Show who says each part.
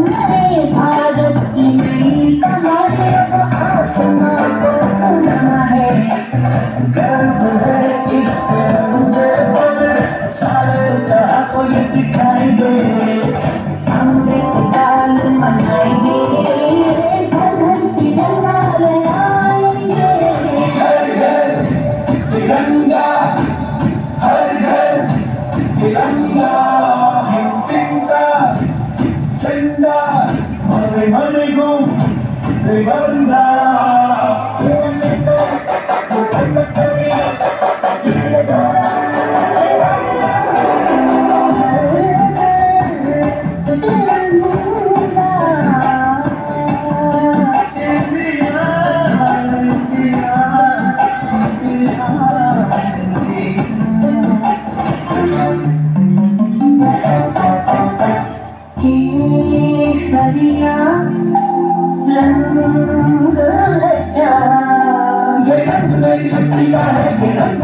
Speaker 1: मेरे भारत की नई कहानी अब आसमां को सुना है।
Speaker 2: गर्व है इस तिरंगे पर, सारे जहां को ये दिखाई दे।
Speaker 1: अमृतकाल मनाएंगे, घर घर तिरंगा लहराएंगे।
Speaker 2: हर घर तिरंगा, हर घर तिरंगा, हिंदुत्व झंडा मने मनेगू त्रिवर्णा।
Speaker 1: केसरिया रंग है क्या?
Speaker 2: ये रंग मेरी शक्ति का है, ये रंग